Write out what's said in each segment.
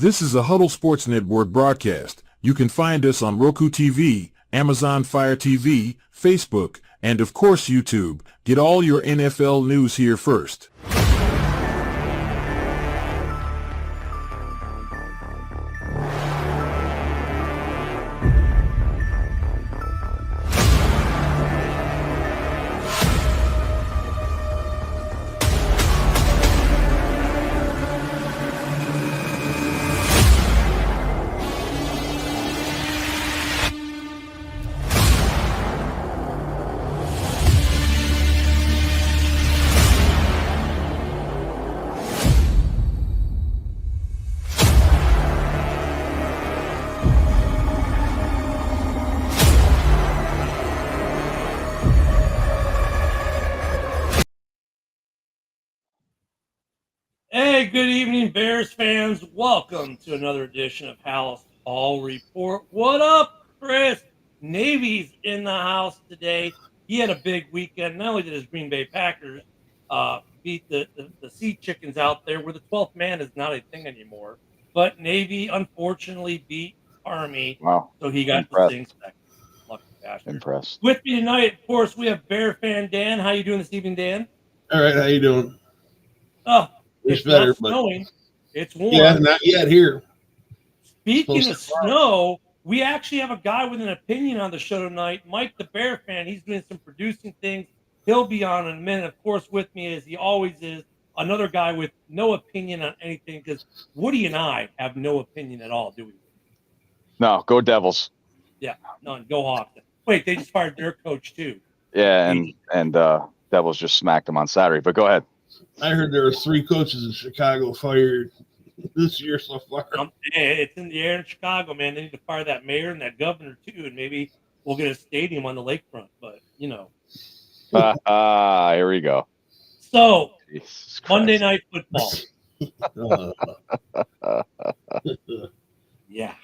This is a Huddle Sports Network broadcast. You can find us on Roku TV, Amazon Fire TV, Facebook, and of course YouTube. Get all your NFL news here first. Hey, good evening, Bears fans. Welcome to another edition of Halas All Report. What up, Chris? Navy's in the house today. He had a big weekend. Not only did his Green Bay Packers beat the Sea Chickens out there, where the 12th man is not a thing anymore, but Navy unfortunately beat Army, Wow. so he got Impressed. to sing second. Lucky bastard. Impressed. With me tonight, of course, we have Bear fan Dan. How you doing this evening, Dan? All right, how you doing? Oh, It's it's better, not but snowing. It's warm. yeah, not yet here. Speaking of Supposed to snow, we actually have a guy with an opinion on the show tonight, Mike the Bear fan. He's doing some producing things. He'll be on in a minute. Of course, with me, as he always is, another guy with no opinion on anything, because Woody and I have no opinion at all, do we? No, go Devils. Yeah, none. Go Hawks. Wait, they just fired their coach, too. Yeah, and Devils just smacked them on Saturday. But go ahead. I heard there were 3 coaches in Chicago fired this year so far. It's in the air in Chicago, man. They need to fire that mayor and that governor, too, and maybe we'll get a stadium on the lakefront. But, you know. Here we go. So, Jesus Christ. Monday Night Football. Yeah.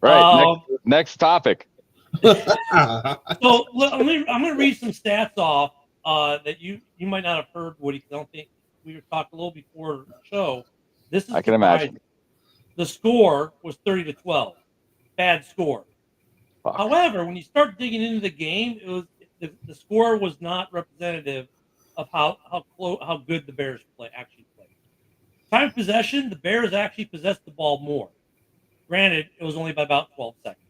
Right. Next topic. So I'm going to read some stats off that you might not have heard, Woody, 'cause I don't think we were talking a little before the show. This is I can imagine. The score was 30-12. Bad score. Fuck. However, when you start digging into the game, it was the score was not representative of how good the Bears actually played. Time of possession, the Bears actually possessed the ball more. Granted, it was only by about 12 seconds.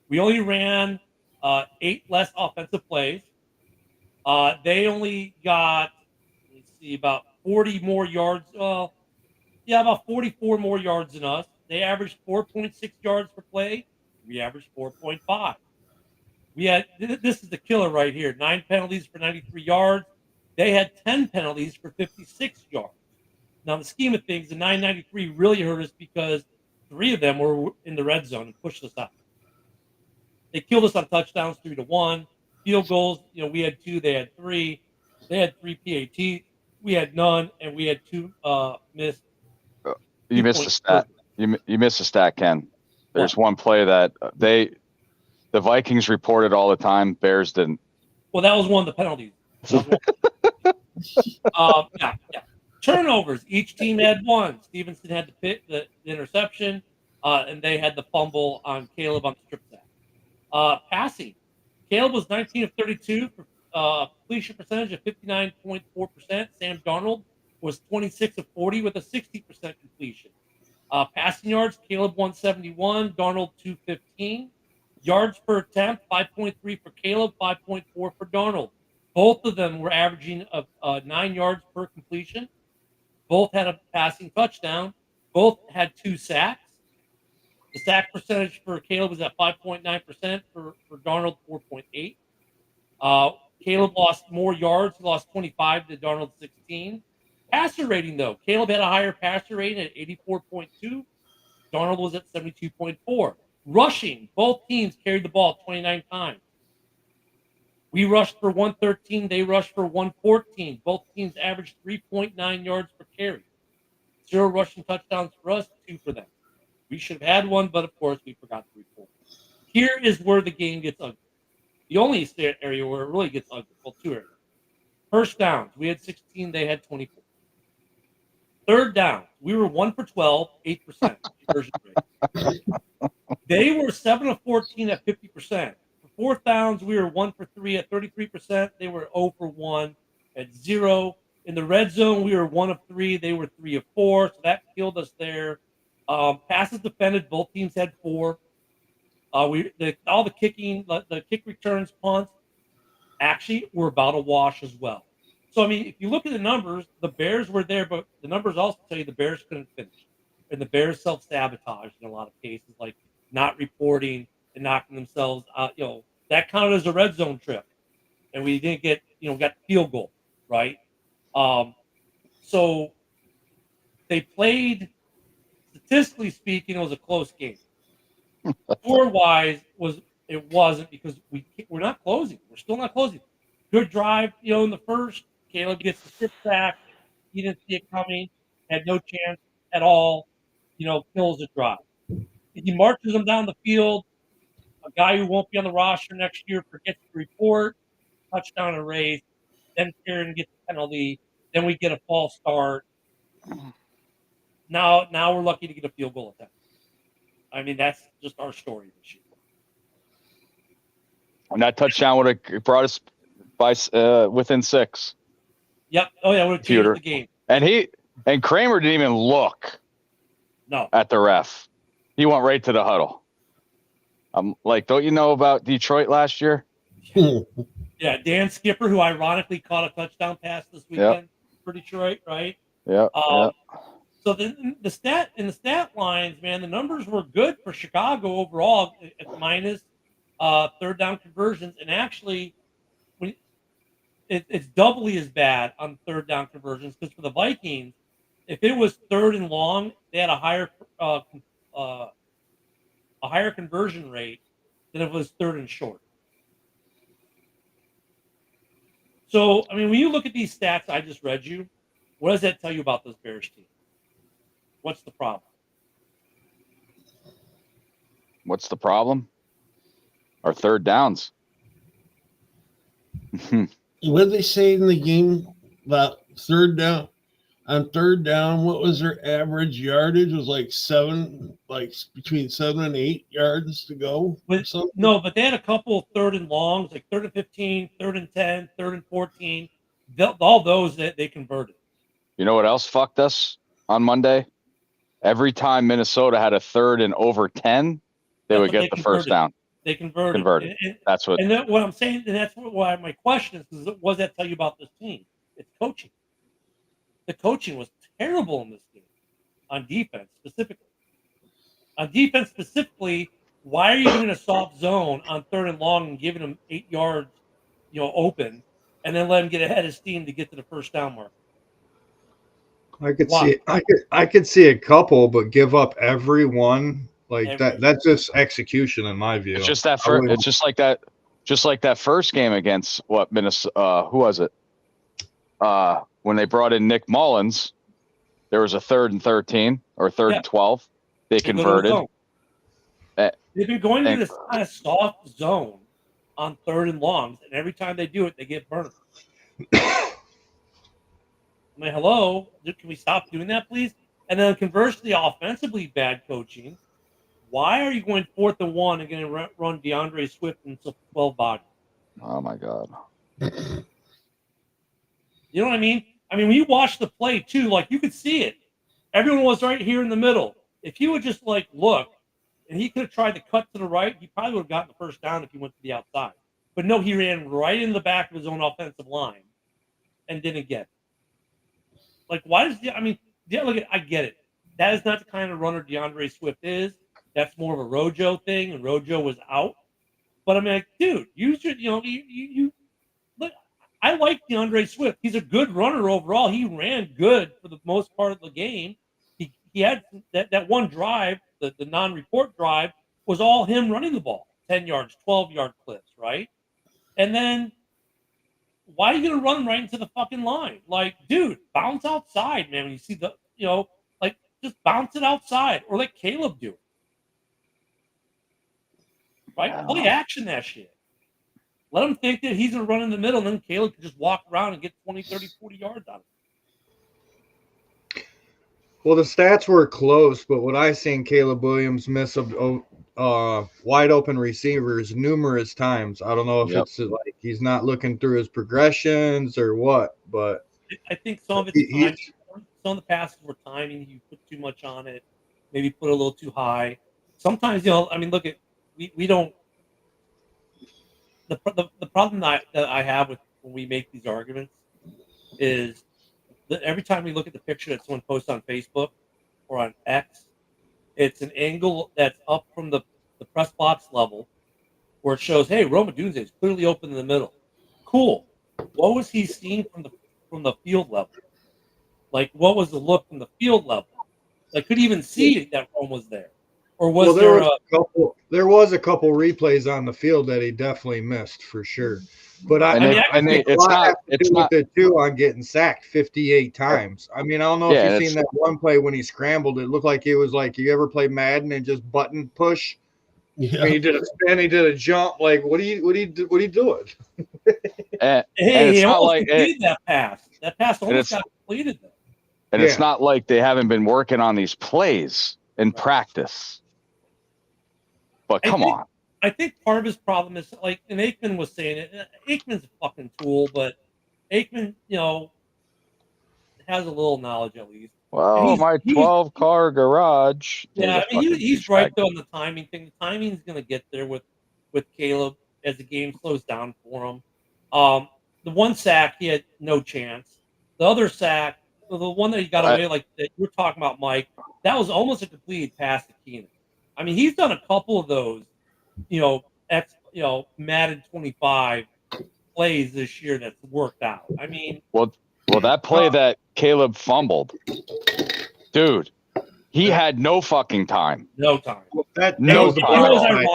We only ran 8 less offensive plays. They only got, about 40 more yards. About 44 more yards than us. They averaged 4.6 yards per play. We averaged 4.5. We had, this is the killer right here, 9 penalties for 93 yards. They had 10 penalties for 56 yards. Now, in the scheme of things, the 993 really hurt us because 3 of them were in the red zone and pushed us out. They killed us on touchdowns 3-1. Field goals, we had 2, they had 3. They had 3 PATs. We had none, and we had 2 missed. You missed a stat. You missed a stat, Ken. There's one play that the Vikings reported all the time. Bears didn't. Well, that was one of the penalties. Yeah. Turnovers. Each team had 1. Stevenson had the interception, and they had the fumble on Caleb on the strip sack. Passing. Caleb was 19 of 32 for completion percentage of 59.4%. Sam Darnold was 26 of 40 with a 60% completion. Passing yards, Caleb 171, Darnold 215. Yards per attempt, 5.3 for Caleb, 5.4 for Darnold. Both of them were averaging 9 yards per completion. Both had a passing touchdown. Both had 2 sacks. The sack percentage for Caleb was at 5.9%, for Darnold 4.8. Caleb lost more yards. He lost 25 to Darnold 16. Passer rating, though. Caleb had a higher passer rating at 84.2. Darnold was at 72.4. Rushing, both teams carried the ball 29 times. We rushed for 113. They rushed for 114. Both teams averaged 3.9 yards per carry. 0 rushing touchdowns for us, 2 for them. We should have had 1, but of course we forgot to report. Here is where the game gets ugly. The only area where it really gets ugly, well, 2 areas. First downs, we had 16, they had 24. Third downs, We were 1 for 12, 8% conversion rate. They were 7 of 14 at 50%. For fourth downs, we were 1 for 3 at 33%. They were 0 for 1 at 0. In the red zone, we were 1 of 3. They were 3 of 4. So that killed us there. Passes defended, both teams had 4. All the kicking, the kick returns, punts, actually were about a wash as well. So, I mean, if you look at the numbers, the Bears were there, but the numbers also tell you the Bears couldn't finish. And the Bears self-sabotaged in a lot of cases, like not reporting and knocking themselves out. That counted as a red zone trip. And we didn't get, got the field goal, right? So they played, statistically speaking, it was a close game. Score-wise, it wasn't because we're not closing. We're still not closing. Good drive, in the first. Caleb gets the strip sack. He didn't see it coming. Had no chance at all. Kills the drive. He marches them down the field. A guy who won't be on the roster next year forgets to report. Touchdown erased. Then Kieran gets the penalty. Then we get a false start. Now we're lucky to get a field goal attempt. I mean, that's just our story this year. And that touchdown would have brought us by within 6. Yep. Oh yeah, would have changed the game. And Kramer didn't even look. No. At the ref, he went right to the huddle. I'm like, don't you know about Detroit last year? Yeah, Dan Skipper, who ironically caught a touchdown pass this weekend for Detroit, right? Yeah. So the stat lines, man, the numbers were good for Chicago overall, minus third down conversions, and actually, it's doubly as bad on third down conversions because for the Vikings, if it was third and long, they had a higher conversion rate than if it was third and short. So, I mean, when you look at these stats I just read you, what does that tell you about this Bears team? What's the problem? What's the problem? Our third downs. What did they say in the game about third down? On third down, what was their average yardage? It was like between 7 and 8 yards to go. No, but they had a couple of third and longs, like 3rd and 15, 3rd and 10, 3rd and 14. All those that they converted. You know what else fucked us on Monday? Every time Minnesota had a 3rd and over 10, they would get the first down. They converted. That's what. And what I'm saying, and that's why my question is, because what does that tell you about this team? It's coaching. The coaching was terrible in this game on defense specifically. On defense specifically, why are you doing a soft zone on 3rd and long and giving them 8 yards, open, and then let them get ahead of steam to get to the first down mark? I could see a couple, but give up every one that. That's just execution in my view. It's just that first. It's just like that. Just like that first game against Minnesota. Who was it? When they brought in Nick Mullins, there was a 3rd and 13 or 3rd and 12. They converted. They've been going to this kind of soft zone on 3rd and longs, and every time they do it, they get burned. I mean, hello, can we stop doing that, please? And then conversely, offensively bad coaching. Why are you going 4th and 1 and going to run DeAndre Swift into 12 bodies? Oh my God. You know what I mean? I mean, when you watch the play too, you could see it. Everyone was right here in the middle. If he would just look, and he could have tried to cut to the right, he probably would have gotten the first down if he went to the outside. But no, he ran right in the back of his own offensive line and didn't get it. Why does I get it. That is not the kind of runner DeAndre Swift is. That's more of a Rojo thing, and Rojo was out. But I mean, dude, you should, you look. I like DeAndre Swift. He's a good runner overall. He ran good for the most part of the game. He had that one drive, the non-report drive, was all him running the ball. 10 yards, 12-yard clips, right? And then why are you going to run right into the fucking line? Dude, bounce outside, man. When you see just bounce it outside or let Caleb do it. Right? Play action that shit. Let him think that he's going to run in the middle, and then Caleb can just walk around and get 20, 30, 40 yards out of it. Well, the stats were close, but what I seen Caleb Williams miss wide open receivers numerous times. I don't know if Yep. it's like he's not looking through his progressions or what, but I think some of it's timing. Some of the passes were timing. You put too much on it, maybe put a little too high. Sometimes, I mean, look at we don't. The problem that I have with when we make these arguments is that every time we look at the picture that someone posts on Facebook or on X, it's an angle that's up from the press box level where it shows, hey, Roma Dunze is clearly open in the middle. Cool. What was he seeing from the field level? Like, what was the look from the field level? Like, could he even see that Rome was there? Or was there a couple replays on the field that he definitely missed for sure. But it's not too on getting sacked 58 times. I mean, I don't know if you've seen that one play when he scrambled. It looked like it was like you ever play Madden and just button push. Yeah. I mean, he did a spin, he did a jump. Like, what are you doing? Hey, he almost completed that pass. That pass almost got completed though. And it's not like they haven't been working on these plays in practice. But come on. I think part of his problem is, like, and Aikman was saying it, Aikman's a fucking tool, but Aikman, has a little knowledge at least. Well, my 12-car garage. Yeah, I mean, he's right though on the timing thing. The timing's going to get there with Caleb as the game slows down for him. The one sack, he had no chance. The other sack, the one that he got away, like that you're talking about, Mike, that was almost a complete pass to Keenan. I mean, he's done a couple of those, Madden 25 plays this year that's worked out. I mean, well, that play that Caleb fumbled, dude, he had no fucking time. No time. No time.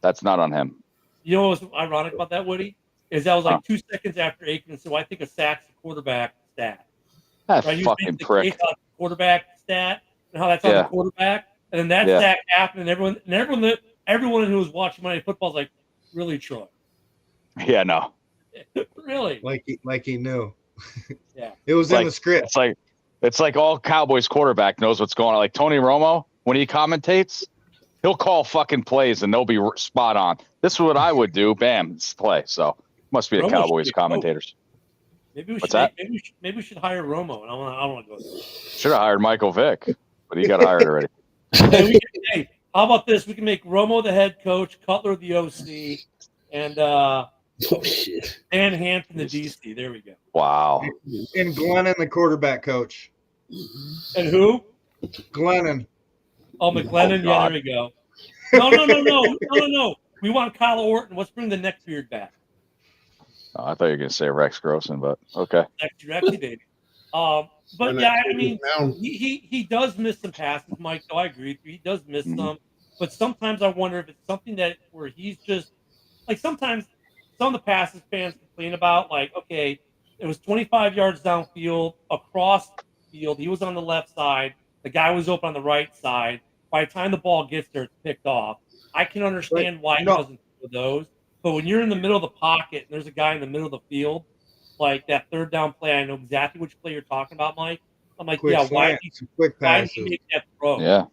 That's not on him. You know what was ironic about that, Woody? Is that was like 2 seconds after Aikman said, well, I think a sack's the quarterback stat. That fucking prick. Quarterback stat. And how that's on the quarterback, and then that sack happened, and everyone who was watching Monday Football is like, really, Troy? Yeah, no, really, like he knew. Yeah, it was in the script. It's like all Cowboys quarterback knows what's going on. Like Tony Romo, when he commentates, he'll call fucking plays and they'll be spot on. This is what I would do. Bam, it's play. So must be the Cowboys commentators. Maybe we What's should. that? Maybe we should hire Romo, and I don't want to go there. Should have hired Michael Vick, but he got hired already. Hey, how about this? We can make Romo the head coach, Cutler the OC, and Dan Hampton the DC. There we go. Wow. And Glennon the quarterback coach. And who? Glennon. Oh, McGlennon. Yeah, there we go. No. We want Kyle Orton. Let's bring the neckbeard back. Oh, I thought you were going to say Rex Grossman, but okay. Rexy, baby. But yeah, I mean, he does miss some passes, Mike. So I agree with you. He does miss some. But sometimes I wonder if it's something that where he's just like sometimes some of the passes fans complain about, like, okay, it was 25 yards downfield, across the field. He was on the left side. The guy was open on the right side. By the time the ball gets there, it's picked off. I can understand why he doesn't do those. But when you're in the middle of the pocket and there's a guy in the middle of the field, like that third down play, I know exactly which play you're talking about, Mike. I'm like, why did he make that throw? Yeah.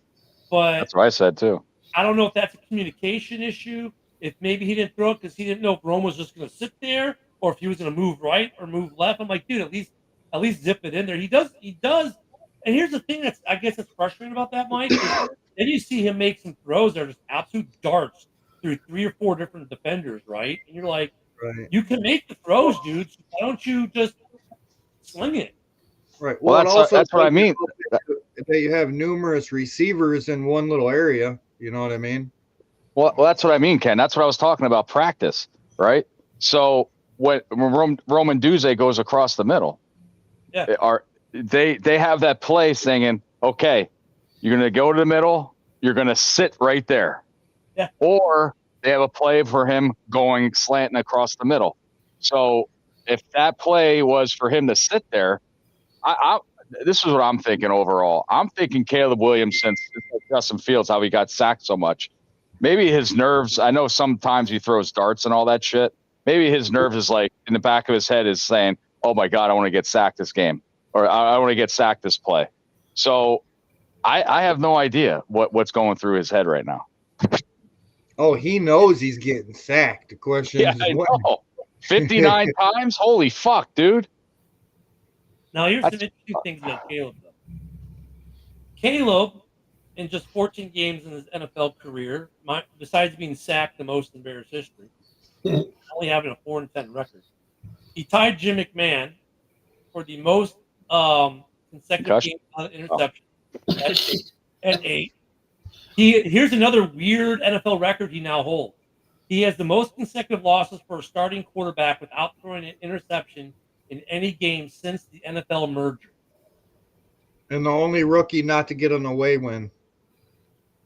But that's what I said too. I don't know if that's a communication issue. If maybe he didn't throw it because he didn't know if Rome was just going to sit there or if he was going to move right or move left. I'm like, dude, at least zip it in there. He does. And here's the thing that's frustrating about that, Mike. Then you see him make some throws that are just absolute darts through 3 or 4 different defenders, right? And you're like, you can make the throws, dude. So why don't you just sling it? Right. Well, that's what I mean. That you have numerous receivers in one little area. You know what I mean? Well, that's what I mean, Ken. That's what I was talking about, practice, right? So when Roman Duze goes across the middle, they have that play singing, okay, you're going to go to the middle, you're going to sit right there. Yeah. Or they have a play for him going slanting across the middle. So if that play was for him to sit there, this is what I'm thinking overall. I'm thinking Caleb Williams, since Justin Fields, how he got sacked so much. Maybe his nerves, I know sometimes he throws darts and all that shit. Maybe his nerves is like in the back of his head is saying, oh my God, I want to get sacked this game. or I don't want to get sacked this play. So I have no idea what's going through his head right now. Oh, he knows he's getting sacked. The question is I when. know. 59 times? Holy fuck, dude. Now, here's some interesting things about Caleb, though. Caleb, in just 14 games in his NFL career, besides being sacked the most in Bears history, only having a 4-10 record, he tied Jim McMahon for the most consecutive games on interception at 8. Here's another weird NFL record he now holds. He has the most consecutive losses for a starting quarterback without throwing an interception in any game since the NFL merger. And the only rookie not to get an away win.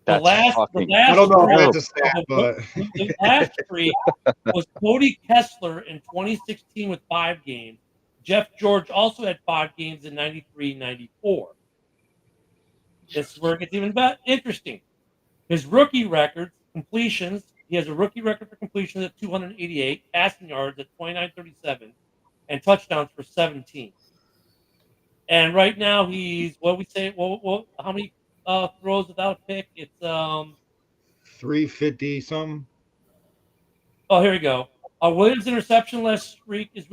I don't know if that's a stat, but the last streak was Cody Kessler in 2016 with 5 games. Jeff George also had 5 games in 93-94. This is where it gets even interesting. His rookie records, completions, he has a rookie record for completions at 288, passing yards at 2937, and touchdowns for 17. And right now he's how many throws without a pick? It's 350 something. Oh, here we go. Williams' interception-less streak is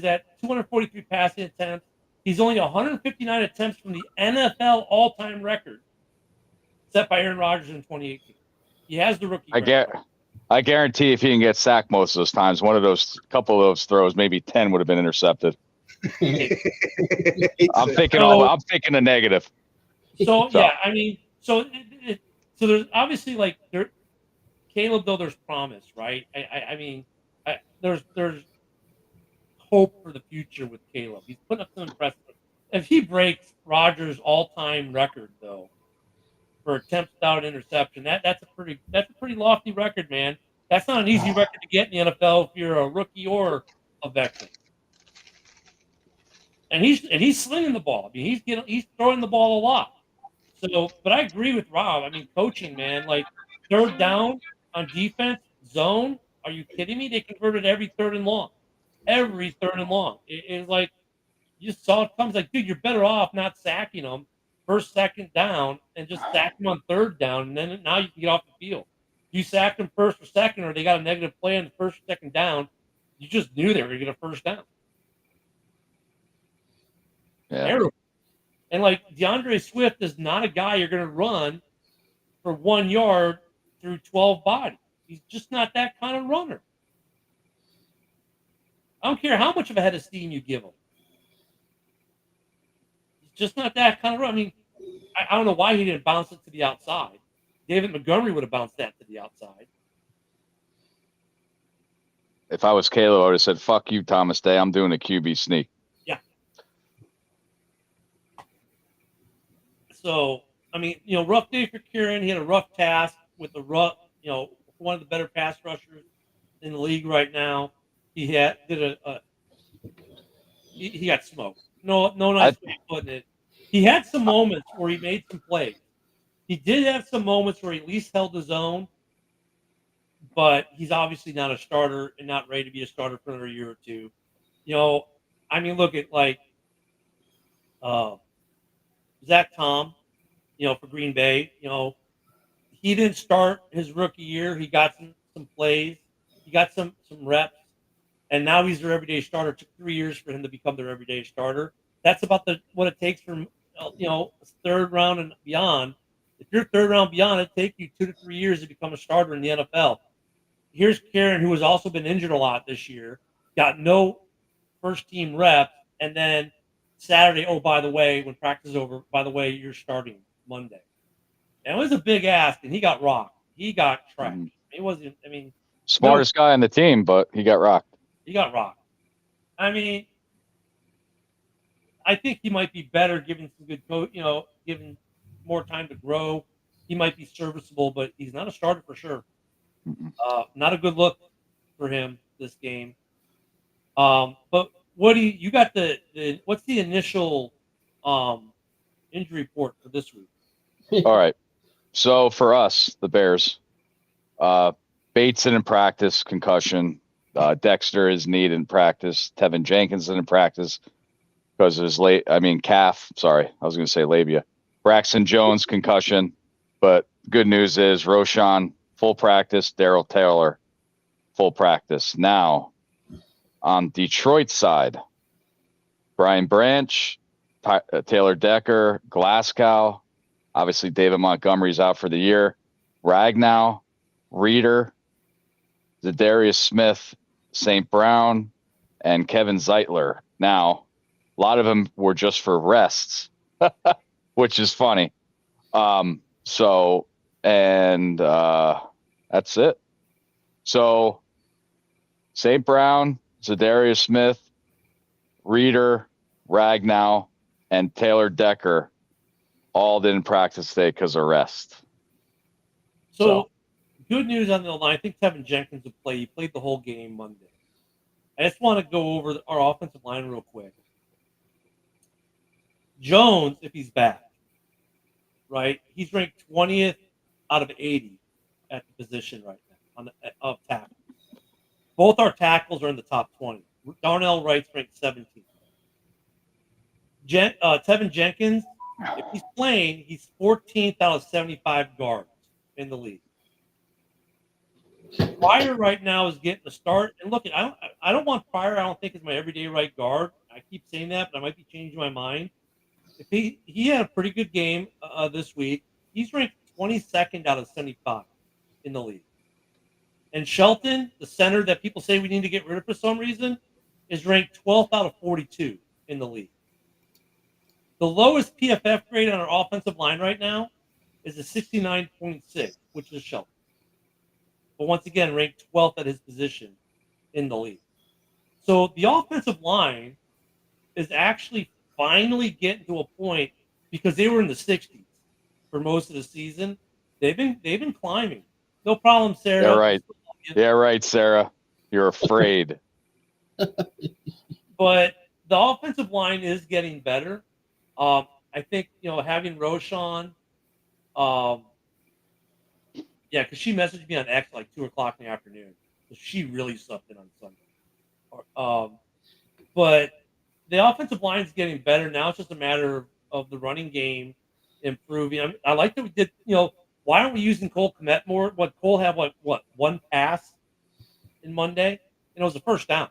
at 243 passing attempts. He's only 159 attempts from the NFL all-time record set by Aaron Rodgers in 2018. He has the rookie record. I guarantee if he didn't get sacked most of those times, couple of those throws, maybe 10 would have been intercepted. I'm thinking a negative. So yeah, I mean, so there's obviously Caleb, though, there's promise, right? I mean, there's hope for the future with Caleb. He's putting up some impressive. If he breaks Rodgers' all-time record, though, for attempts without interception, that's a pretty lofty record, man. That's not an easy record to get in the NFL if you're a rookie or a veteran. And he's slinging the ball. I mean, he's throwing the ball a lot. So, but I agree with Rob. I mean, coaching, man, third down on defense, zone. Are you kidding me? They converted every third and long. Every third and long. It's like you just saw it comes. Dude, you're better off not sacking them first, second down, and just sack them on third down, and then now you can get off the field. You sacked them first or second, or they got a negative play on the first or second down. You just knew they were going to get a first down. Yeah. Terrible. And DeAndre Swift is not a guy you're going to run for 1 yard through 12 bodies. He's just not that kind of runner. I don't care how much of a head of steam you give him. He's just not that kind of runner. I mean, I don't know why he didn't bounce it to the outside. David Montgomery would have bounced that to the outside. If I was Caleb, I would have said, fuck you, Thomas Day. I'm doing a QB sneak. So, I mean, rough day for Kieran. He had a rough task with one of the better pass rushers in the league right now. He got smoked. No nice way of putting it. He had some moments where he made some plays. He did have some moments where he at least held his own, but he's obviously not a starter and not ready to be a starter for another year or two. I mean, look at Zach Tom, for Green Bay. He didn't start his rookie year. He got some plays. He got some reps. And now he's their everyday starter. It took 3 years for him to become their everyday starter. That's about what it takes from, third round and beyond. If you're third round beyond, it takes you 2 to 3 years to become a starter in the NFL. Here's Kieran, who has also been injured a lot this year, got no first-team reps, and then Saturday, oh, by the way, when practice is over, by the way, you're starting Monday. And it was a big ask, and he got rocked. He got trashed. Mm-hmm. It wasn't, smartest guy on the team, but he got rocked. He got rocked. I mean, I think he might be better given some good coach, given more time to grow. He might be serviceable, but he's not a starter for sure. Not a good look for him this game. But what do you got what's the initial injury report for this week? All right. So for us, the Bears, Bates in practice, concussion. Dexter is needed in practice. Tevin Jenkins in practice. because his calf. Sorry, I was going to say labia. Braxton Jones concussion, but good news is Roschon full practice. Darrell Taylor full practice. Now on Detroit side, Brian Branch, Taylor Decker, Glasgow. Obviously, David Montgomery's out for the year. Ragnow, Reeder, Zadarius Smith, St. Brown, and Kevin Zeitler. Now, a lot of them were just for rests, which is funny. That's it. So, St. Brown, Zadarius Smith, Reeder, Ragnow, and Taylor Decker all didn't practice today because of rest. So, good news on the line. I think Tevin Jenkins will play. He played the whole game Monday. I just want to go over our offensive line real quick. Jones, if he's back, right, he's ranked 20th out of 80 at the position right now of tackle. Both our tackles are in the top 20. Darnell Wright's ranked 17th. Tevin Jenkins, if he's playing, he's 14th out of 75 guards in the league. Pryor right now is getting the start. And look, I don't want Pryor. I don't think is my everyday right guard. I keep saying that, but I might be changing my mind. If he had a pretty good game this week, he's ranked 22nd out of 75 in the league. And Shelton, the center that people say we need to get rid of for some reason, is ranked 12th out of 42 in the league. The lowest PFF grade on our offensive line right now is a 69.6, which is Shelton. But once again, ranked 12th at his position in the league. So the offensive line is actually finally getting to a point, because they were in the 60s for most of the season. They've been climbing. No problem, Sarah. Yeah, right. Yeah, right, Sarah. You're afraid. But the offensive line is getting better. I think, having Roschon, because she messaged me on X like 2:00 in the afternoon. So she really slept in on Sunday. But the offensive line is getting better. Now it's just a matter of the running game improving. I like that we did, why aren't we using Cole Kmet more? Cole had one pass in Monday? And it was a first down.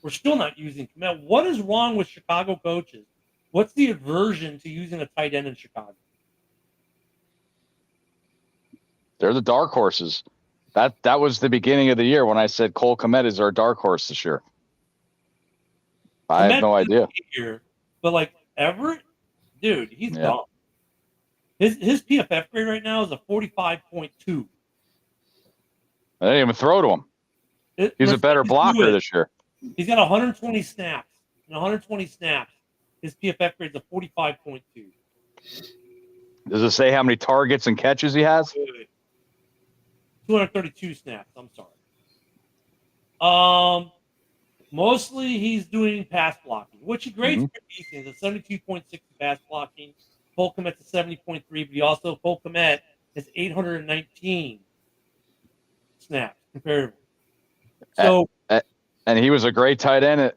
We're still not using Kmet. What is wrong with Chicago coaches? What's the aversion to using a tight end in Chicago? They're the dark horses. That was the beginning of the year when I said Cole Kmet is our dark horse this year. I have no idea. Here, but Everett, dude, he's gone. His PFF grade right now is a 45.2. I didn't even throw to him. He's a better blocker this year. He's got 120 snaps. And 120 snaps, his PFF grade is a 45.2. Does it say how many targets and catches he has? 232 snaps. I'm sorry. Mostly he's doing pass blocking, which he grades pretty decent. He's a 72.6 pass blocking. Cole Kmet's a 70.3, but Cole Kmet has 819 snaps comparatively. So, and he was a great tight end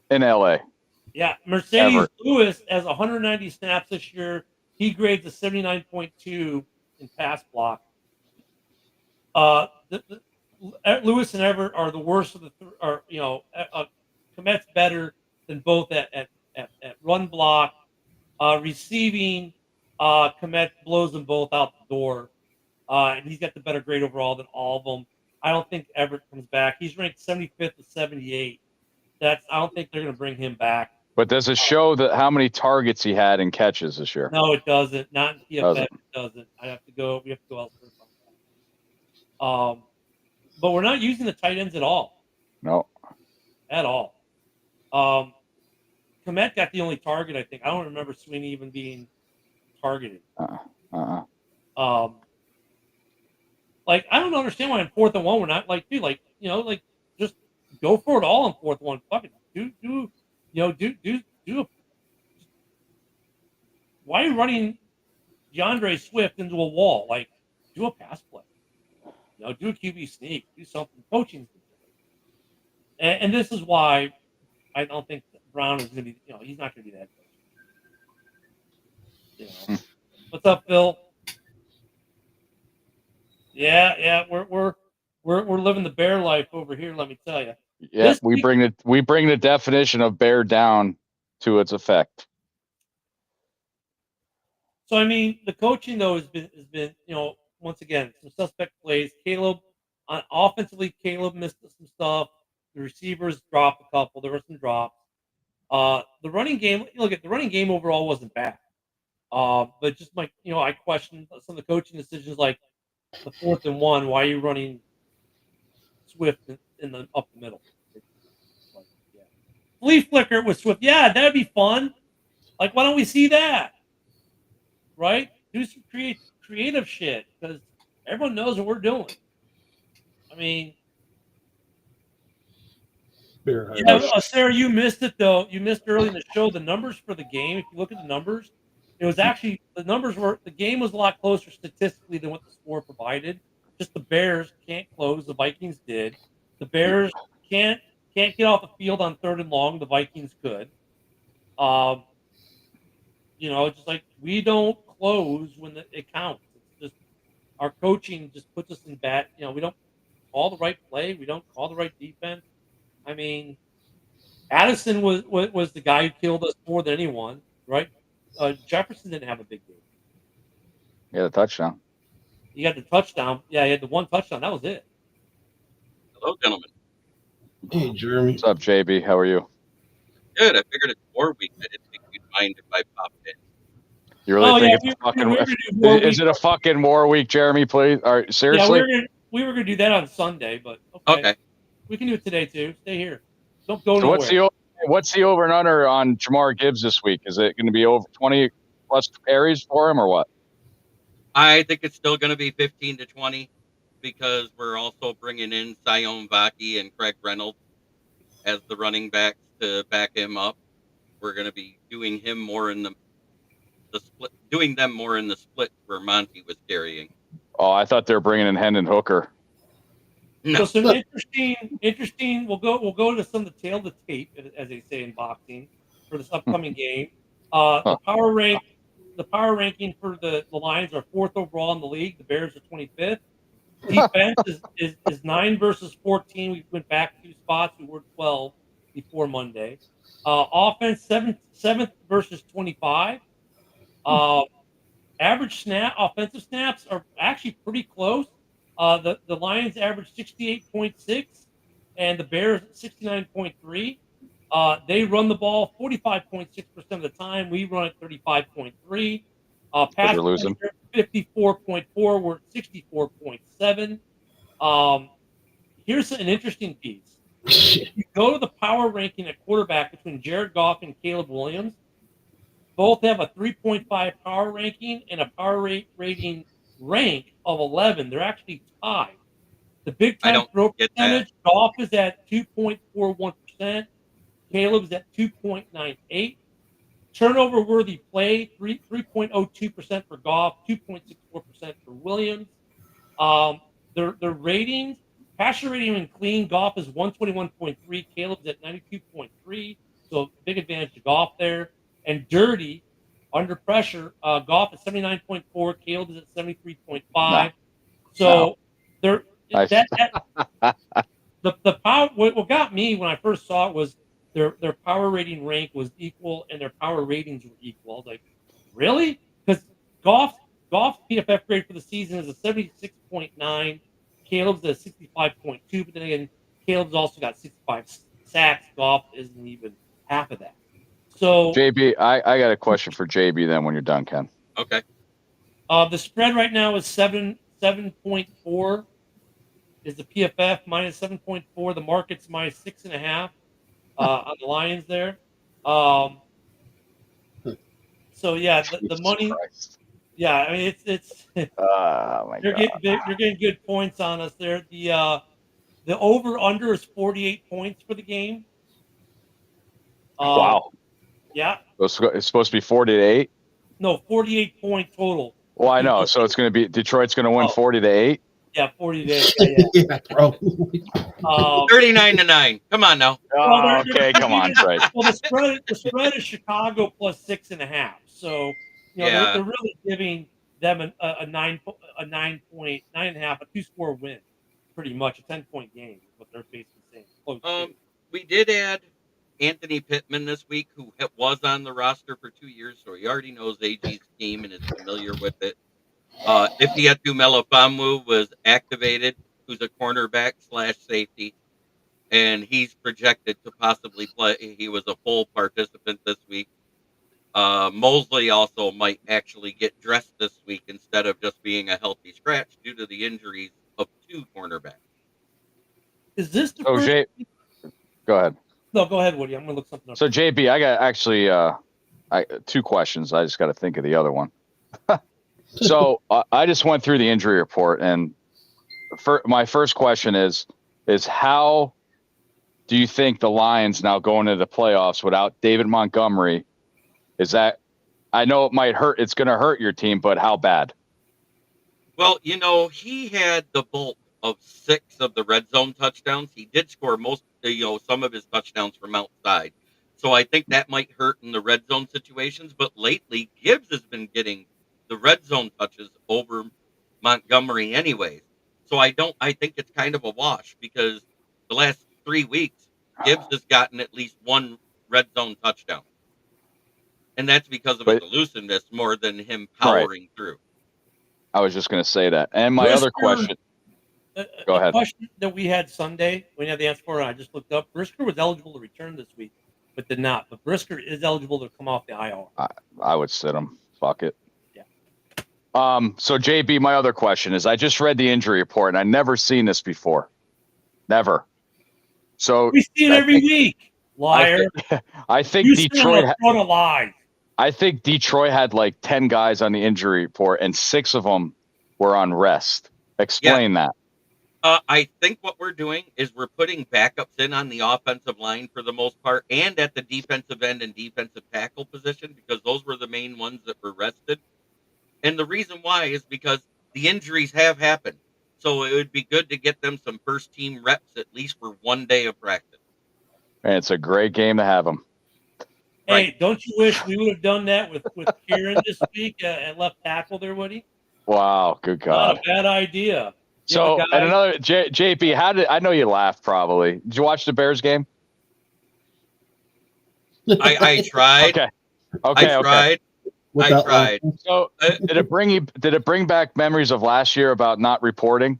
in LA. Yeah, Mercedes Lewis has 190 snaps this year. He grades a 79.2 in pass block. Lewis and Everett are the worst of the Kmet's better than both at run block. Receiving, Kmet blows them both out the door. And he's got the better grade overall than all of them. I don't think Everett comes back. He's ranked 75th to 78. I don't think they're going to bring him back. But does it show that how many targets he had in catches this year? No, it doesn't. Not in PFF. It doesn't. We have to go elsewhere. But we're not using the tight ends at all. No. At all. Kmet got the only target, I think. I don't remember Sweeney even being targeted. I don't understand why in 4th and 1 we're not just go for it all in 4th and 1. Fucking do. Why are you running DeAndre Swift into a wall? Do a pass play. Do a QB sneak. Do something. Coaching. And this is why I don't think Brown is going to be, he's not going to be that coach. What's up, Phil? Yeah, we're living the bear life over here. Let me tell you. Yeah, we bring the definition of bear down to its effect. So I mean, the coaching though has been once again some suspect plays. Caleb offensively, Caleb missed some stuff. The receivers dropped a couple. There were some drops. The running game, the running game overall wasn't bad. But just I questioned some of the coaching decisions, like the 4th and 1. Why are you running Swift in the up the middle? Flea flicker with Swift. Yeah, that'd be fun. Like, why don't we see that? Right? Do some creative shit, because everyone knows what we're doing. I mean, Sarah, you missed it though. You missed early in the show the numbers for the game. If you look at the numbers, it was actually the game was a lot closer statistically than what the score provided. Just the Bears can't close. The Vikings did. The Bears can't get off the field on 3rd and long. The Vikings could. Just like we don't close when it counts. It's just our coaching just puts us in bad. We don't call the right play. We don't call the right defense. I mean, Addison was the guy who killed us more than anyone, right? Jefferson didn't have a big game. He had a touchdown. He got the touchdown. Yeah, he had the one touchdown. That was it. Hello, gentlemen. Hey, Jeremy. What's up, JB? How are you? Good. I figured it's 4 weeks. I didn't think you'd mind if I popped in. You really think it's a fucking? Is it a fucking war week, Jeremy? Please, all right, seriously. Yeah, we were gonna do that on Sunday, but okay. We can do it today too. Stay here. Don't go nowhere. What's the over and under on Jamar Gibbs this week? Is it going to be over 20 plus carries for him or what? I think it's still going to be 15 to 20 because we're also bringing in Sion Vaki and Craig Reynolds as the running backs to back him up. We're going to be doing him more in the split, doing them more in the split where Monty was carrying. Oh, I thought they were bringing in Hendon Hooker. No. So some interesting. We'll go to some of the tail of the tape, as they say in boxing, for this upcoming game. The power ranking for the Lions are 4th overall in the league. The Bears are 25th. Defense is 9 versus 14. We went back 2 spots. We were 12 before Monday. Offense 7th versus 25. Average offensive snaps are actually pretty close. The Lions average 68.6, and the Bears 69.3. They run the ball 45.6% of the time. We run at 35.3. Pass 54.4. We're at 64.7. Here's an interesting piece. If you go to the power ranking at quarterback between Jared Goff and Caleb Williams, both have a 3.5 power ranking and a power rating rank of 11. They're actually tied. The Big Time throw percentage, Goff is at 2.41%. Caleb's at 2.98. Turnover worthy play, 3.02% for Goff, 2.64% for Williams. Their ratings, passer rating and clean, Goff is 121.3, Caleb's at 92.3. So big advantage to Goff there. And dirty, under pressure, Goff is 79.4, Caleb is at 73.5. So the power. What got me when I first saw it was their power rating rank was equal and their power ratings were equal. I was like, really? Because Goff's PFF grade for the season is a 76.9, Caleb's a 65.2, but then again, Caleb's also got 65 sacks. Goff isn't even half of that. So JB, I got a question for JB then when you're done, Ken. Okay. The spread right now is 7.4 is the PFF minus 7.4. The market's minus 6.5 on the Lions there. So yeah, the money. Christ. Yeah, I mean it's. Oh my God. You're getting good points on us there. The over under is 48 points for the game. Wow. Yeah. It's supposed to be 40-8. No, 48 point total. Well, I know. So it's going to be Detroit's going to win 40-8. Yeah, 40 days. Yeah, bro. 39-9. Come on now. Oh, okay, come on, Trey. Well, the spread is Chicago plus 6.5. So Yeah. they're really giving them a 9.5, a 2-score win, pretty much a 10-point game is what they're basically saying. Close to. We did add Anthony Pittman this week, who was on the roster for 2 years, so he already knows AG's team and is familiar with it. Ifeatu Melifonwu was activated, who's a cornerback/safety, and he's projected to possibly play. He was a full participant this week. Mosley also might actually get dressed this week instead of just being a healthy scratch due to the injuries of 2 cornerbacks. Is this the first? Go ahead. No, go ahead, Woody. I'm gonna look something up. So JB, I got actually 2 questions. I just got to think of the other one. So I just went through the injury report, and my first question is how do you think the Lions now going into the playoffs without David Montgomery? Is that, I know it might hurt. It's going to hurt your team, but how bad? Well, he had the bulk of 6 of the red zone touchdowns. He did score some of his touchdowns from outside. So I think that might hurt in the red zone situations. But lately, Gibbs has been getting the red zone touches over Montgomery anyways. So I think it's kind of a wash because the last 3 weeks, Gibbs has gotten at least 1 red zone touchdown. And that's because of his elusiveness more than him powering through. I was just going to say that. And my other question. Go ahead. Question that we had Sunday, we had the answer for it, I just looked up. Brisker was eligible to return this week, but did not. But Brisker is eligible to come off the IR. I would sit him. Fuck it. Yeah. So JB, my other question is, I just read the injury report, and I've never seen this before. Never. So we see it every week. Liar. I think Detroit. I think Detroit had like 10 guys on the injury report, and 6 of them were on rest. Explain that. I think what we're doing is we're putting backups in on the offensive line for the most part, and at the defensive end and defensive tackle position, because those were the main ones that were rested. And the reason why is because the injuries have happened. So it would be good to get them some first team reps at least for 1 day of practice. And it's a great game to have them. Hey, right. Don't you wish we would have done that with Kieran this week at left tackle there, Woody? Wow, good God. Not a bad idea. So, and another, JP, I know you laughed probably. Did you watch the Bears game? I tried. Okay. I tried. I tried. So, did it bring back memories of last year about not reporting?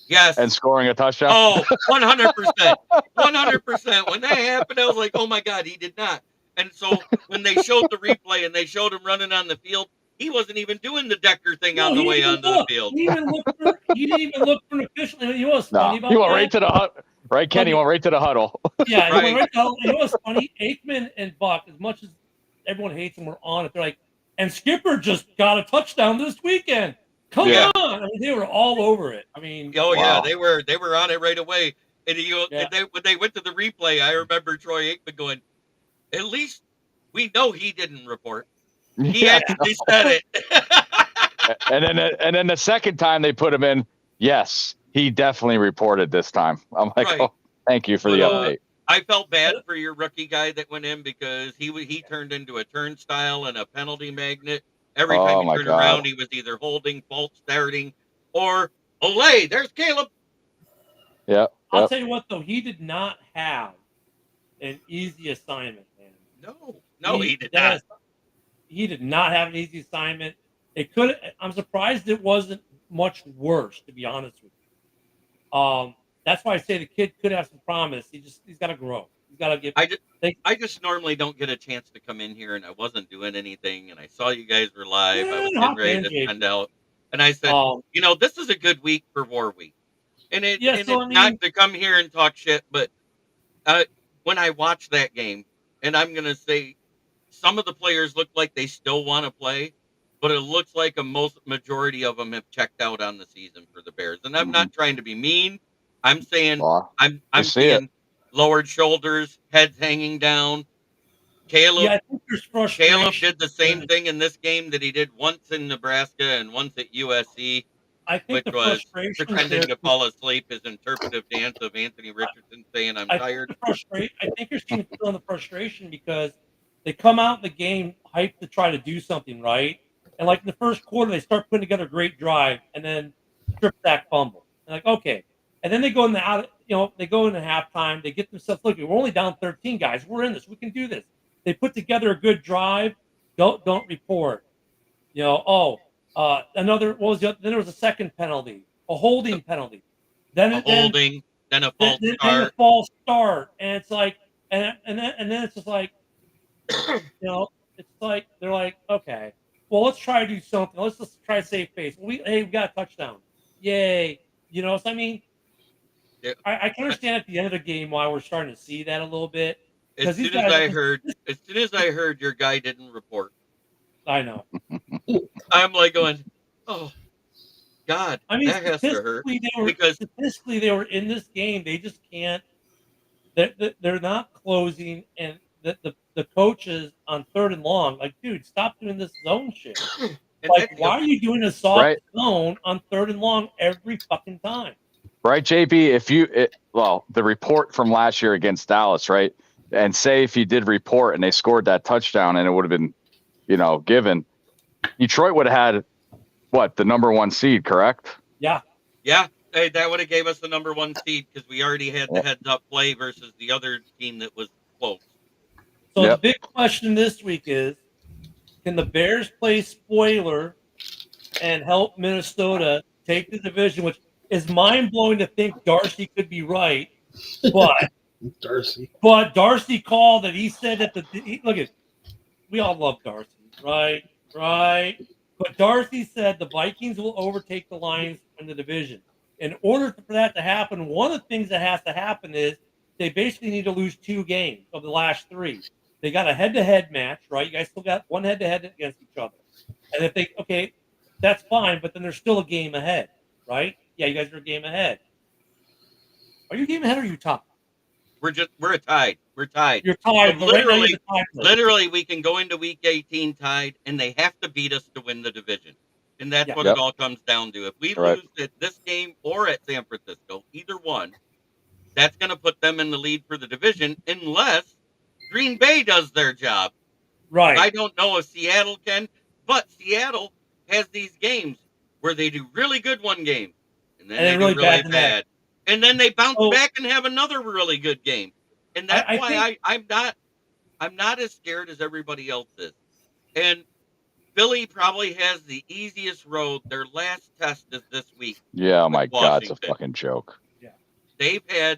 Yes. And scoring a touchdown? Oh, 100%. 100%. When that happened, I was like, oh my God, he did not. And so when they showed the replay and they showed him running on the field, he wasn't even doing the Decker thing on the way onto the field. He didn't even look for an official. You know what's funny about that? He went right to the huddle. Right, Kenny? He went right to the huddle. Yeah, he went right to the huddle. You know what's funny? Aikman and Buck, as much as everyone hates them, were on it. They're like, and Skipper just got a touchdown this weekend. Come on! I mean, they were all over it. I mean, yeah, they were on it right away. And when they went to the replay, I remember Troy Aikman going, "At least we know he didn't report. He actually said it." and then the second time they put him in, yes, he definitely reported this time. I'm like, oh, thank you for the update. I felt bad for your rookie guy that went in because he turned into a turnstile and a penalty magnet. Every time he turned around, he was either holding, false starting, or Olay. There's Caleb. Yeah. I'll tell you what, though, he did not have an easy assignment, man. No, he did not. He did not have an easy assignment. I'm surprised it wasn't much worse, to be honest with you. That's why I say the kid could have some promise. He's got to grow. He's got to get. I just normally don't get a chance to come in here, and I wasn't doing anything, and I saw you guys were live. I was getting ready to send out, and I said, this is a good week for War Week, and it's not to come here and talk shit, but when I watched that game, and I'm gonna say, some of the players look like they still want to play, but it looks like a majority of them have checked out on the season for the Bears, and I'm not trying to be mean. I'm saying I'm seeing lowered shoulders, heads hanging down. Caleb did the same thing in this game that he did once in Nebraska and once at USC. I think which the was frustration pretending to fall asleep, his interpretive dance of Anthony Richardson saying, "I'm tired." I think you're seeing feeling the frustration because they come out in the game hyped to try to do something right, and like in the first quarter they start putting together a great drive, and then strip sack fumble. And like okay, and then they go in the out, they go into halftime, they get themselves look. We're only down 13 guys. We're in this. We can do this. They put together a good drive. Don't report. Another what was the other, then there was a second penalty, a holding penalty. Then A it then holding, then a then, false then the start. false start, and it's like, and then it's just like, it's like they're like, okay, well, let's try to do something. Let's just try to save face. We got a touchdown, yay! So I mean, Yeah. I can understand at the end of the game why we're starting to see that a little bit As because these soon as guys, I heard your guy didn't report, I know. I'm like going, "Oh God, I mean, that has to hurt." Because statistically they were in this game. They just can't. They're not closing, and the coaches on third and long, like, dude, stop doing this zone shit. Like, why are you doing a soft zone on third and long every fucking time? Right, JB. The report from last year against Dallas, right? And say if you did report and they scored that touchdown and it would have been, given, Detroit would have had the number 1 seed, correct? Yeah. Hey, that would have gave us the number 1 seed because we already had the heads up play versus the other team that was close. So the big question this week is, can the Bears play spoiler and help Minnesota take the division, which is mind-blowing to think Darcy could be right, but Darcy called that he said that we all love Darcy, right? But Darcy said the Vikings will overtake the Lions in the division. In order for that to happen, one of the things that has to happen is they basically need to lose 2 games of the last 3. They got a head-to-head match, right? You guys still got one head-to-head against each other. And if that's fine, but then there's still a game ahead, right? Yeah, you guys are a game ahead. Are you a game ahead or are you top? We're tied. We're tied. You're tied, So but right now you're the tied. literally, we can go into week 18 tied, and they have to beat us to win the division. And that's what it all comes down to. If we lose at this game or at San Francisco, either one, that's going to put them in the lead for the division unless Green Bay does their job. Right. I don't know if Seattle can, but Seattle has these games where they do really good one game, and then they do really bad. And then they bounce back and have another really good game. And that's why I'm not as scared as everybody else is. And Philly probably has the easiest road. Their last test is this week. Yeah, oh my God, it's a fucking joke. Yeah. They've had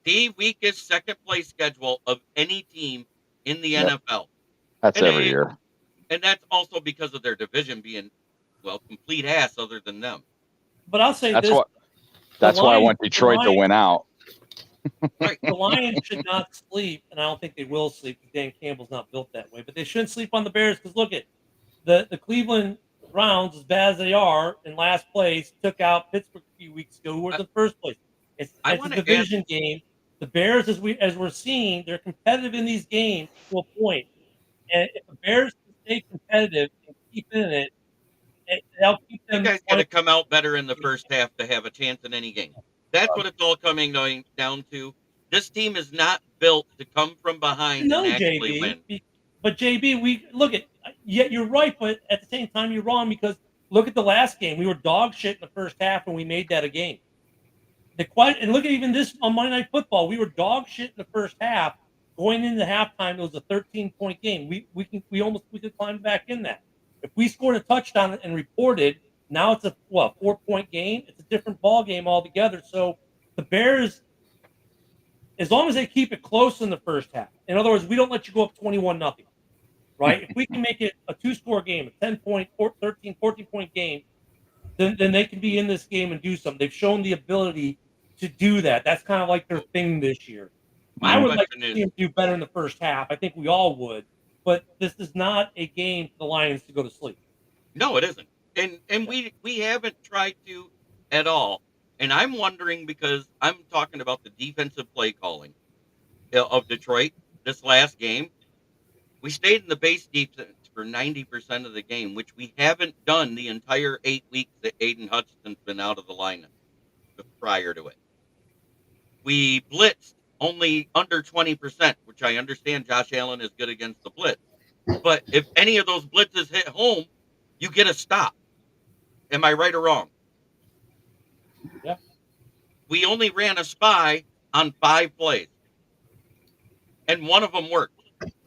the weakest second place schedule of any team in the NFL. That's every year. And that's also because of their division being, complete ass other than them. But I'll say that's why I want Detroit to win out. Right. The Lions should not sleep, and I don't think they will sleep because Dan Campbell's not built that way. But they shouldn't sleep on the Bears because look at the Cleveland Browns, as bad as they are, in last place, took out Pittsburgh a few weeks ago, who were in first place. It's a division game. The Bears, as we're seeing, they're competitive in these games to a point. And if the Bears can stay competitive and keep in it, they'll keep them. You guys got to come out better in the first half to have a chance in any game. That's what it's all coming down to. This team is not built to come from behind and actually win. But JB, you're right, but at the same time you're wrong because look at the last game. We were dog shit in the first half and we made that a game. And look at even this on Monday Night Football. We were dog shit in the first half. Going into halftime, it was a 13-point game. We could climb back in that. If we scored a touchdown and reported, now it's a 4-point game. It's a different ball game altogether. So the Bears, as long as they keep it close in the first half, in other words, we don't let you go up 21-0, right? If we can make it a 2-score game, a 10-point, 13, 14-point game, then they can be in this game and do something. They've shown the ability to do that. That's kind of like their thing this year. I would like to see them do better in the first half. I think we all would. But this is not a game for the Lions to go to sleep. No, it isn't. And we haven't tried to at all. And I'm wondering because I'm talking about the defensive play calling of Detroit this last game. We stayed in the base defense for 90% of the game, which we haven't done the entire 8 weeks that Aiden Hutchinson's been out of the lineup prior to it. We blitzed only under 20%, which I understand Josh Allen is good against the blitz. But if any of those blitzes hit home, you get a stop. Am I right or wrong? Yeah. We only ran a spy on 5 plays, and one of them worked.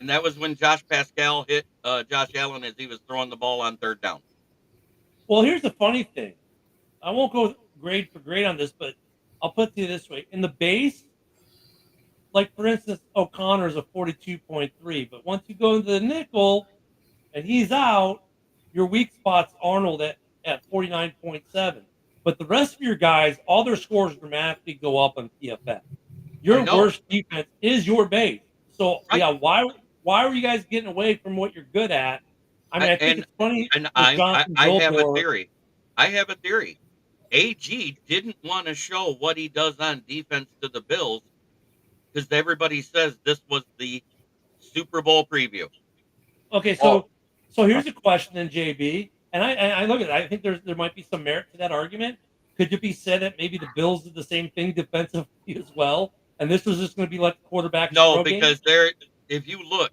And that was when Josh Pascal hit Josh Allen as he was throwing the ball on 3rd down. Well, here's the funny thing. I won't go grade for grade on this, but I'll put it to you this way. In the base, like for instance, O'Connor's a 42.3, but once you go into the nickel and he's out, your weak spot's Arnold at 49.7. But the rest of your guys, all their scores dramatically go up on PFF. Your worst defense is your base. So yeah, why are you guys getting away from what you're good at? I mean, I think it's funny. And I have a theory. AG didn't want to show what he does on defense to the Bills because everybody says this was the Super Bowl preview. Okay, so here's a question then, JB, and I look at it. I think there might be some merit to that argument. Could it be said that maybe the Bills did the same thing defensively as well, and this was just going to be like the quarterback? No, because if you look,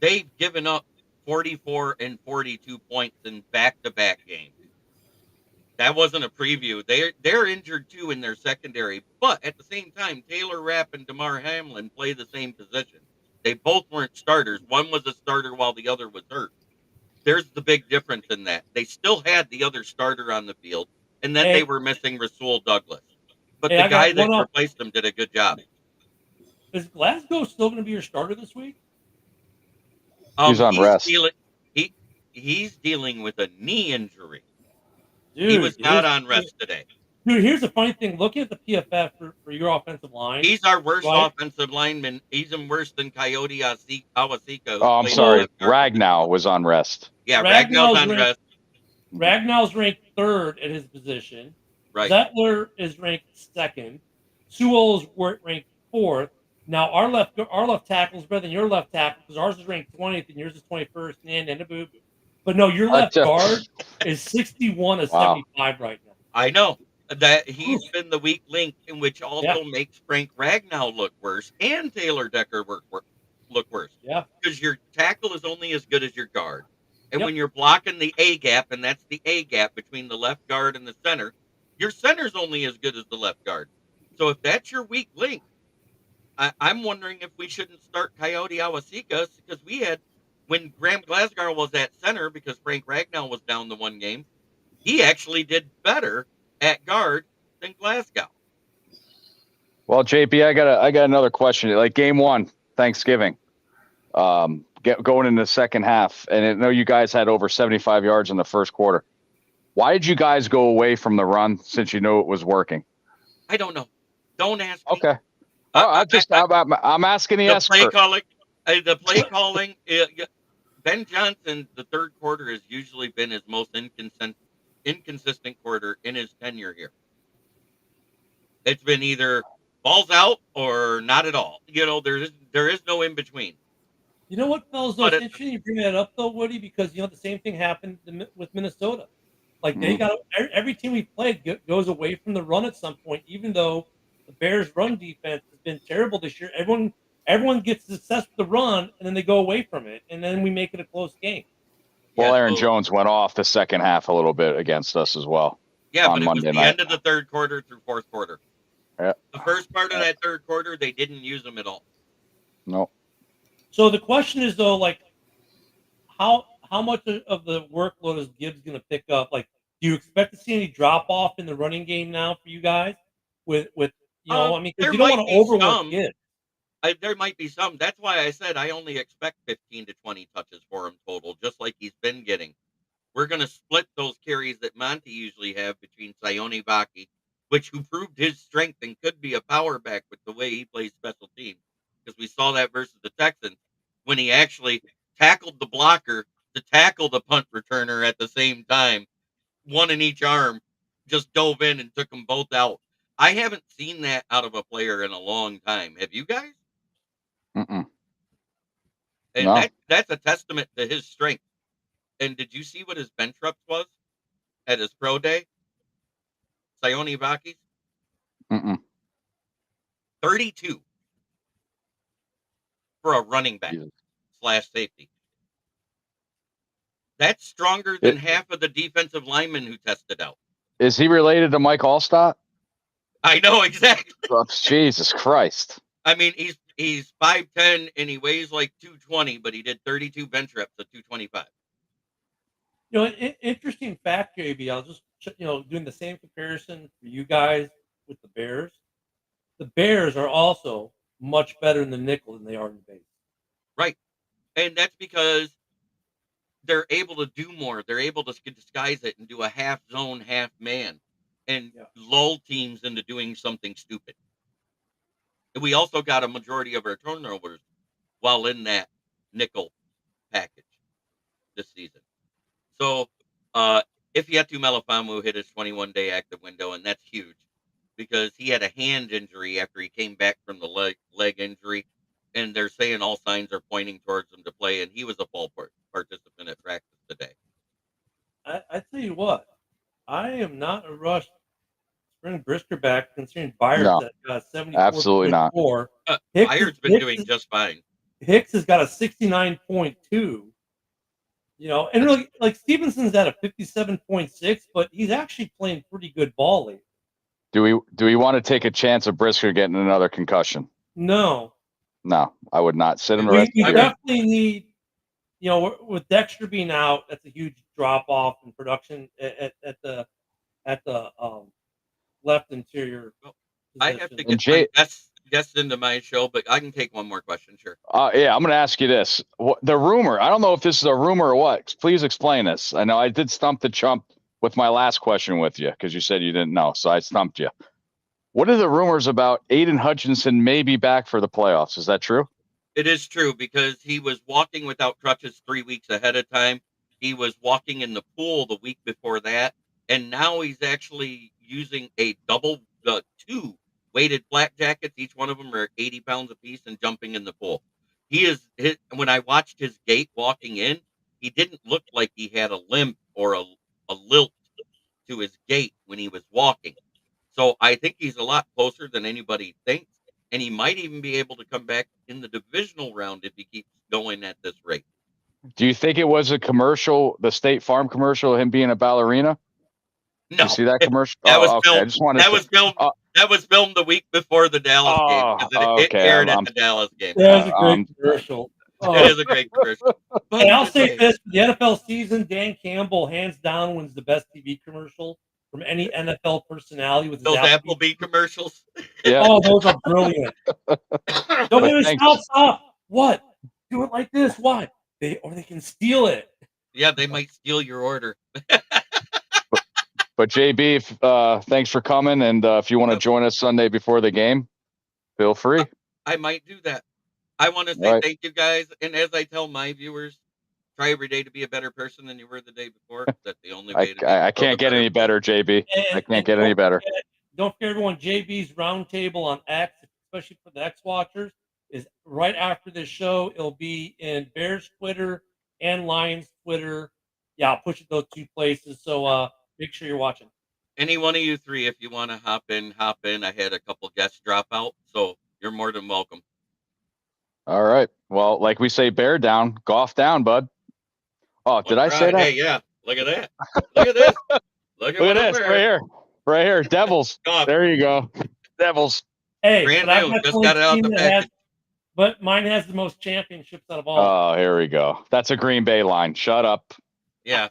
they've given up 44 and 42 points in back-to-back games. That wasn't a preview. They're injured too in their secondary, but at the same time, Taylor Rapp and DeMar Hamlin play the same position. They both weren't starters. One was a starter while the other was hurt. There's the big difference in that. They still had the other starter on the field, and then they were missing Rasul Douglas. But the guy that replaced him did a good job. Is Glasgow still going to be your starter this week? He's on rest. He's dealing with a knee injury. Dude, he was not on rest today. Dude, here's the funny thing. Looking at the PFF for your offensive line. He's our worst offensive lineman. He's even worse than Coyote Awasika. Oh, I'm sorry. Ragnow was on rest. Yeah, Ragnow's on rest. Ragnow's ranked 3rd at his position. Right. Zettler is ranked 2nd. Sewell's ranked 4th. Now our left tackle is better than your left tackle because ours is ranked 20th and yours is 21st. And boo. But no, your left guard is 61 of 75 right now. I know that he's been the weak link, in which also makes Frank Ragnow look worse and Taylor Decker look worse. Yeah, because your tackle is only as good as your guard, and when you're blocking the A gap, and that's the A gap between the left guard and the center, your center's only as good as the left guard. So if that's your weak link, I'm wondering if we shouldn't start Coyote Awasika because we had. When Graham Glasgow was at center, because Frank Ragnow was down the one game, he actually did better at guard than Glasgow. Well, JP, I got another question. Like game 1, Thanksgiving, going into the second half, and I know you guys had over 75 yards in the first quarter. Why did you guys go away from the run since you knew it was working? I don't know. Don't ask me. Okay. I'm asking the expert. The play calling. Ben Johnson, the third quarter has usually been his most inconsistent quarter in his tenure here. It's been either balls out or not at all. There is no in between. You know what, fellas? Though, it's interesting you bring that up, though, Woody, because the same thing happened with Minnesota. Like they got every team we played goes away from the run at some point, even though the Bears' run defense has been terrible this year. Everyone gets success with the run, and then they go away from it, and then we make it a close game. Well, Aaron Jones went off the second half a little bit against us as well. Yeah, but it was the end of the third quarter through fourth quarter. Yeah. The first part of that third quarter, they didn't use him at all. No. So the question is, though, like, how much of the workload is Gibbs going to pick up? Like, do you expect to see any drop off in the running game now for you guys? Because you don't want to overwork Gibbs. There might be some. That's why I said I only expect 15 to 20 touches for him total, just like he's been getting. We're going to split those carries that Monty usually have between Sione Vaki, who proved his strength and could be a power back with the way he plays special teams. Because we saw that versus the Texans when he actually tackled the blocker to tackle the punt returner at the same time. One in each arm, just dove in and took them both out. I haven't seen that out of a player in a long time. Have you guys? Mm-mm. And that's a testament to his strength. And did you see what his bench reps was at his pro day? Sione Vaki's? 32 for a running back / safety. That's stronger than half of the defensive linemen who tested out. Is he related to Mike Allstott? I know, exactly. Oh, Jesus Christ. I mean, he's 5'10" and he weighs like 220, but he did 32 bench reps at 225. You know, interesting fact, JB. I was just doing the same comparison for you guys with the Bears. The Bears are also much better in the nickel than they are in the base. Right, and that's because they're able to do more. They're able to disguise it and do a half zone, half man, and lull teams into doing something stupid. And we also got a majority of our turnovers while in that nickel package this season. So if Yetu Melifamu hit his 21-day active window, and that's huge because he had a hand injury after he came back from the leg injury, and they're saying all signs are pointing towards him to play, and he was a full participant at practice today. I tell you what, I am not a rush to bring Brisker back considering Byard's at 74. Absolutely not. Byard's been doing just fine. Hicks has got a 69.2. You know, and really, like Stevenson's at a 57.6, but he's actually playing pretty good ball lately. Do we want to take a chance of Brisker getting another concussion? No, I would not sit him. We definitely need, with Dexter being out, that's a huge drop off in production at the left interior. I have to get my guests into my show, but I can take one more question, sure. Yeah, I'm going to ask you this. The rumor, I don't know if this is a rumor or what. Please explain this. I know I did stump the chump with my last question with you because you said you didn't know, so I stumped you. What are the rumors about Aiden Hutchinson may be back for the playoffs? Is that true? It is true because he was walking without crutches 3 weeks ahead of time. He was walking in the pool the week before that, and now he's actually using a two weighted flak jackets. Each one of them are 80 pounds apiece and jumping in the pool. When I watched his gait walking in, he didn't look like he had a limp or a lilt to his gait when he was walking. So I think he's a lot closer than anybody thinks, and he might even be able to come back in the divisional round if he keeps going at this rate. Do you think it was a commercial, the State Farm commercial, him being a ballerina? No. You see that commercial? That was filmed. That was filmed the week before the Dallas game. It aired at the Dallas game. That was a great commercial. It is a great commercial. And I'll say this: the NFL season, Dan Campbell hands down wins the best TV commercial from any NFL personality with those Applebee commercials. Yeah. Oh, those are brilliant. Don't even stop. What? Do it like this. Why? They can steal it. Yeah, they might steal your order. But JB, thanks for coming, and if you want to join us Sunday before the game, feel free. I might do that. I want to say thank you guys, and as I tell my viewers, try every day to be a better person than you were the day before. That's the only way to I can't get any better, JB. I can't get any better. Don't forget, everyone, JB's roundtable on X, especially for the X watchers, is right after this show. It'll be in Bears Twitter and Lions Twitter. Yeah, I'll push it those two places. So make sure you're watching. Any one of you three, if you want to hop in. I had a couple guests drop out, so you're more than welcome. All right. Well, like we say, bear down, golf down, bud. Oh, did I say that? Hey, yeah. Look at that. Look at this. Look at this right here. Right here. Devils. There you go. Devils. Hey, brand new. Just got it out the package. But mine has the most championships out of all. Oh, here we go. That's a Green Bay line. Shut up. Yeah.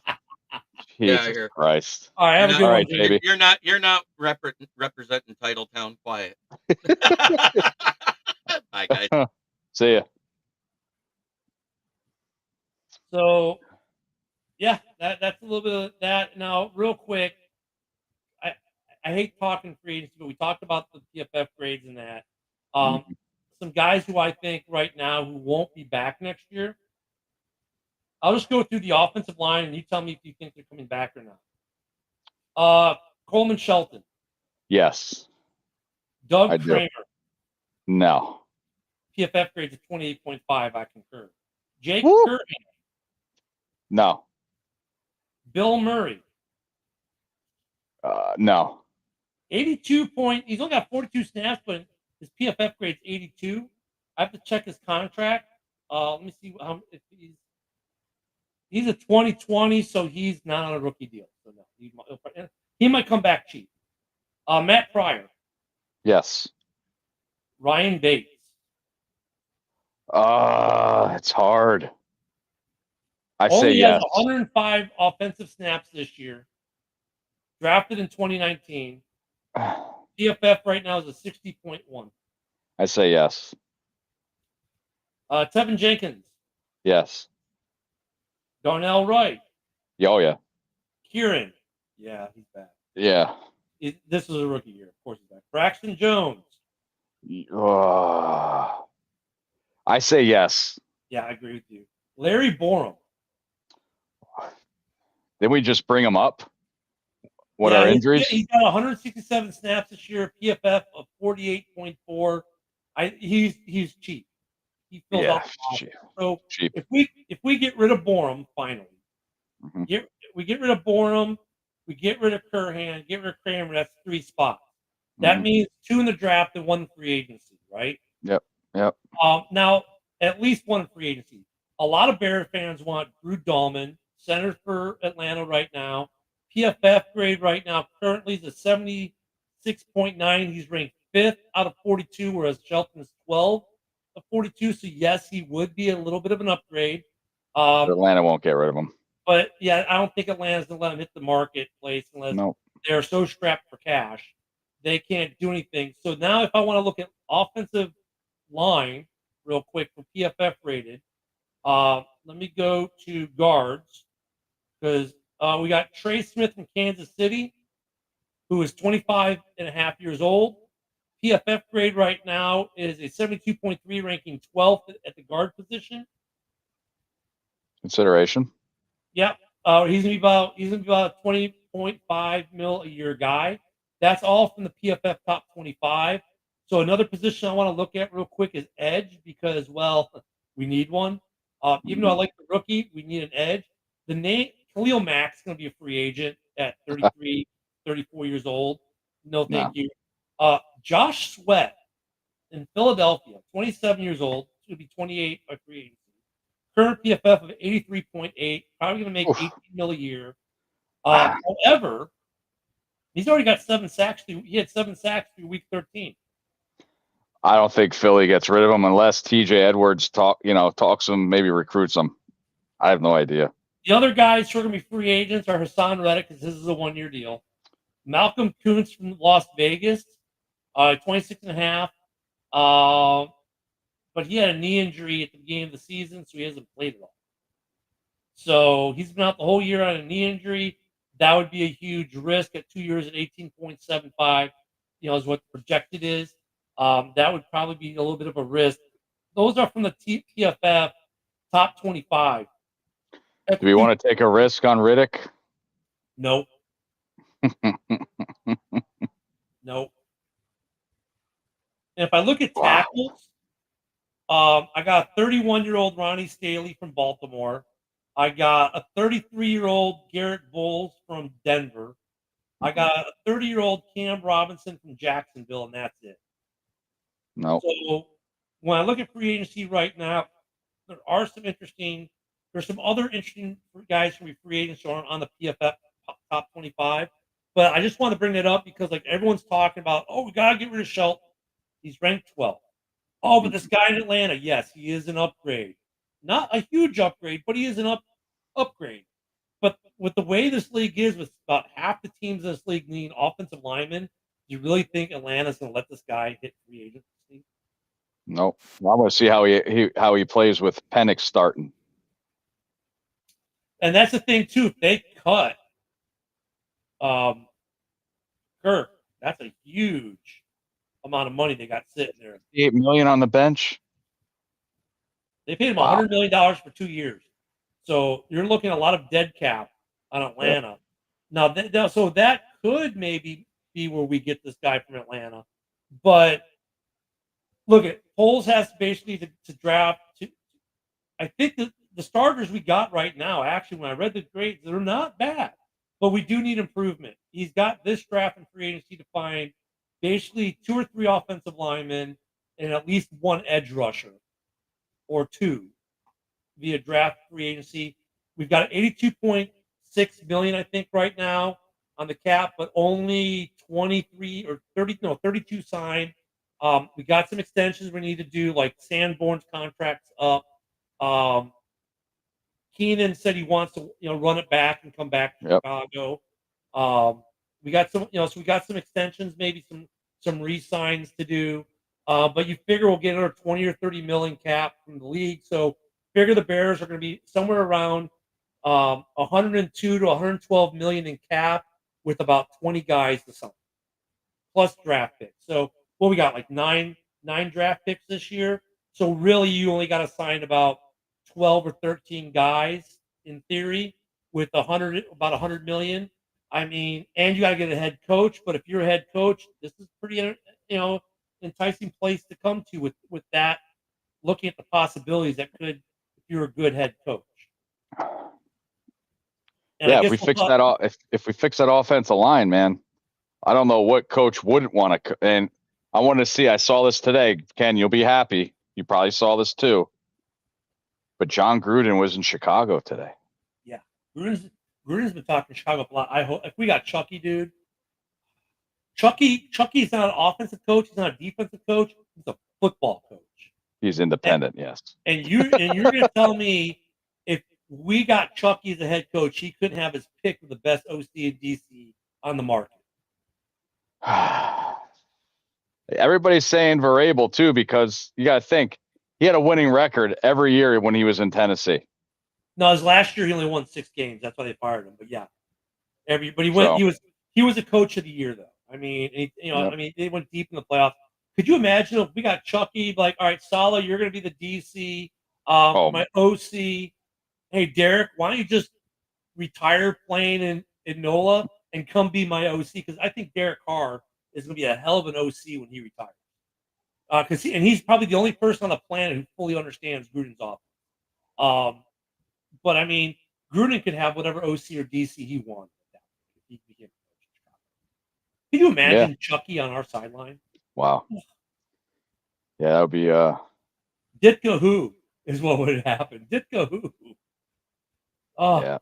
Jesus Christ. All right, have a good one, baby. You're not representing Titletown quiet. Bye, guys. See ya. So, yeah, that's a little bit of that. Now, real quick, I hate talking free agency, but we talked about the PFF grades and that. Some guys who I think right now who won't be back next year. I'll just go through the offensive line, and you tell me if you think they're coming back or not. Coleman Shelton. Yes. Doug Kramer. No. PFF grades of 28.5. I concur. Jake Curtin. No. Bill Murray. No. 82 point. He's only got 42 snaps, but his PFF grade's 82. I have to check his contract. Let me see if he's a 2020, so he's not on a rookie deal. So no, he might come back cheap. Matt Pryor. Yes. Ryan Bates. It's hard. I say Only yes. has 105 offensive snaps this year. Drafted in 2019. PFF right now is a 60.1. I say yes. Tevin Jenkins. Yes. Darnell Wright. Oh, yeah. Kieran. Yeah, he's back. Yeah. This was a rookie year. Of course he's back. Braxton Jones. I say yes. Yeah, I agree with you. Larry Borum. Didn't we just bring him up? What are injuries? He's got 167 snaps this year, PFF of 48.4. He's cheap. He fills out the cheap. So cheap. If we get rid of Borum finally, we get rid of Borum, we get rid of Curhan, get rid of Kramer. That's 3 spots. That means 2 in the draft and 1 in free agency, right? Yep. Now at least 1 in free agency. A lot of Bear fans want Drew Dahlman, center for Atlanta right now. PFF grade right now currently is a 76.9. He's ranked 5th out of 42, whereas Shelton is 12 of 42. So yes, he would be a little bit of an upgrade. Atlanta won't get rid of him. But yeah, I don't think Atlanta's gonna let him hit the marketplace unless they're so strapped for cash. They can't do anything. So now if I want to look at offensive line real quick for PFF rated, let me go to guards because we got Trey Smith from Kansas City, who is 25 and a half years old. PFF grade right now is a 72.3, ranking 12th at the guard position. Consideration. Yep. He's gonna be about a 20.5 mil a year guy. That's all from the PFF top 25. So another position I want to look at real quick is edge because, well, we need one. Even though I like the rookie, we need an edge. The name Khalil Mack's going to be a free agent at 33, 34 years old. No, thank you. Josh Sweat in Philadelphia, 27 years old. He's going to be 28 by free agency. Current PFF of 83.8. Probably going to make 18 mil a year. However, he's already got 7 sacks. He had 7 sacks through week 13. I don't think Philly gets rid of him unless TJ Edwards talks him, maybe recruits him. I have no idea. The other guys who are going to be free agents are Hassan Reddick, because this is a 1-year deal. Malcolm Kuntz from Las Vegas, 26 and a half. But he had a knee injury at the beginning of the season, so he hasn't played at all. So he's been out the whole year on a knee injury. That would be a huge risk at 2 years at 18.75, is what projected is. That would probably be a little bit of a risk. Those are from the PFF top 25. Do we want to take a risk on Riddick? Nope. Nope. And if I look at tackles, I got a 31-year-old Ronnie Staley from Baltimore. I got a 33-year-old Garrett Bowles from Denver. I got a 30-year-old Cam Robinson from Jacksonville, and that's it. No. So when I look at free agency right now, there's some other interesting guys from free agents who aren't on the PFF top 25. But I just want to bring that up because everyone's talking about, we got to get rid of Shelton. He's ranked 12. Oh, but this guy in Atlanta, yes, he is an upgrade. Not a huge upgrade, but he is an upgrade. But with the way this league is, with about half the teams in this league needing offensive linemen, do you really think Atlanta's going to let this guy hit free agency? No. Well, I want to see how he plays with Penix starting. And that's the thing too. If they cut Kirk, that's a huge amount of money they got sitting there. $8 million on the bench. They paid him $100 million for 2 years. So you're looking at a lot of dead cap on Atlanta. Yep. Now, so that could maybe be where we get this guy from Atlanta. But look, Poles has basically to draft. I think that the starters we got right now, actually, when I read the grades, they're not bad, but we do need improvement. He's got this draft and free agency to find basically 2 or 3 offensive linemen and at least 1 edge rusher or 2 via draft free agency. We've got 82.6 million, I think, right now on the cap, but only 23 or 30, no, 32 signed. We got some extensions we need to do, like Sanborn's contract's up. Keenan said he wants to, run it back and come back to Chicago. We got some, so we got some extensions, maybe some re-signs to do. But you figure we'll get another 20 or 30 million cap from the league. So figure the Bears are going to be somewhere around 102 to 112 million in cap with about 20 guys to sign, plus draft picks. So what we got, like nine draft picks this year. So really, you only got to sign about 12 or 13 guys in theory with about 100 million. I mean, and you got to get a head coach. But if you're a head coach, this is pretty, enticing place to come to with that. Looking at the possibilities that could, if you're a good head coach. And if we fix that off, if we fix that offensive line, man, I don't know what coach wouldn't want to. And I wanted to see. I saw this today, Ken. You'll be happy. You probably saw this too. But John Gruden was in Chicago today. Yeah, Gruden's been talking Chicago a lot. I hope if we got Chucky, dude. Chucky's not an offensive coach. He's not a defensive coach. He's a football coach. He's independent, yes. And you're going to tell me if we got Chucky as a head coach, he couldn't have his pick of the best OC and DC on the market. Everybody's saying Variable too, because you got to think he had a winning record every year when he was in Tennessee. No, his last year he only won 6 games. That's why they fired him. But yeah, he was a coach of the year though. I mean, they went deep in the playoffs. Could you imagine if we got Chucky, like, all right, Saleh, you're going to be the DC, my OC. Hey, Derek, why don't you just retire playing in NOLA and come be my OC? Because I think Derek Carr is going to be a hell of an OC when he retires. He's probably the only person on the planet who fully understands Gruden's offense. But I mean, Gruden could have whatever OC or DC he wanted. If he became Can you imagine Chucky on our sideline? Wow. Yeah, that would be Ditka who is what would happen. Ditka who. Oh yeah.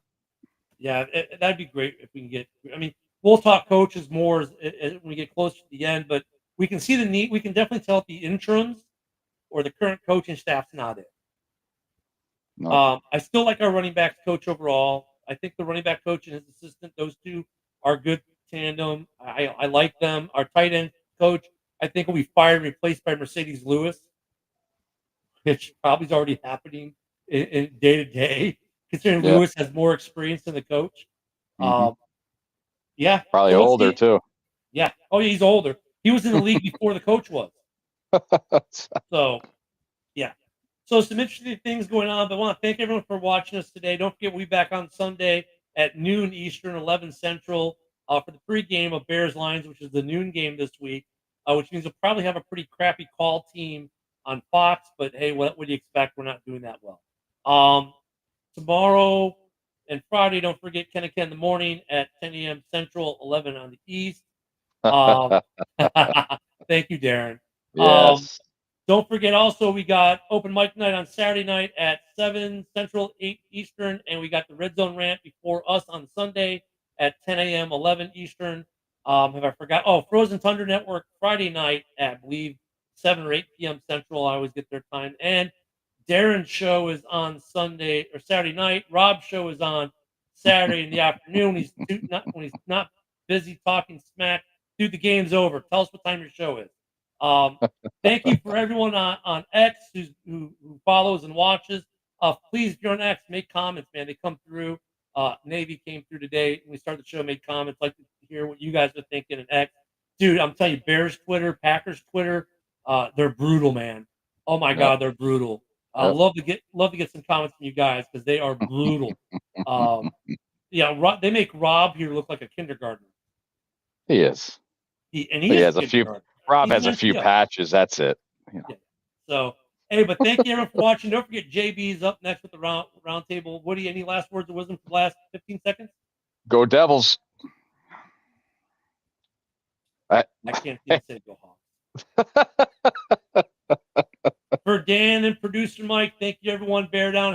Yeah, that'd be great if we can get. I mean, we'll talk coaches more as when we get closer to the end, but we can see the need. We can definitely tell if the interims or the current coaching staff's not it. No. I still like our running backs coach overall. I think the running back coach and his assistant, those two are good tandem. I like them. Our tight end coach, I think, will be fired and replaced by Mercedes Lewis, which probably is already happening in day to day, considering Lewis has more experience than the coach. Yeah, probably older too. Yeah. Oh, yeah, he's older. He was in the league before the coach was. So, yeah. So some interesting things going on. But I want to thank everyone for watching us today. Don't forget, we'll be back on Sunday at noon Eastern, 11 Central, for the pregame of Bears Lions, which is the noon game this week, which means we'll probably have a pretty crappy call team on Fox. But hey, what would you expect? We're not doing that well. Tomorrow and Friday, don't forget Ken and Ken in the morning at 10 a.m. Central, 11 on the East. Thank you, Darren. Yes. Don't forget also, we got open mic night on Saturday night at 7 Central, 8 Eastern, and we got the Red Zone Rant before us on Sunday at 10 a.m., 11 Eastern. Have I forgot? Oh, Frozen Thunder Network Friday night at, I believe, 7 or 8 p.m. Central. I always get their time. And Darren's show is on Sunday or Saturday night. Rob's show is on Saturday in the afternoon. When he's not busy talking smack. Dude, the game's over. Tell us what time your show is. Thank you for everyone on X who follows and watches. Please, if you're on X, make comments, man. They come through. Navy came through today. When we started the show, made comments. Like to hear what you guys are thinking. And X, dude, I'm telling you, Bears Twitter, Packers Twitter, they're brutal, man. Oh my God, they're brutal. Love to get some comments from you guys because they are brutal. They make Rob here look like a kindergartner. He is. He has a few. Rob has a few patches. That's it. Yeah. So, Hey, but thank you everyone for watching. Don't forget JB's up next with the round table. Woody, any last words of wisdom for the last 15 seconds? Go Devils. I can't even say go Hawks. For Dan and producer Mike, thank you everyone. Bear down.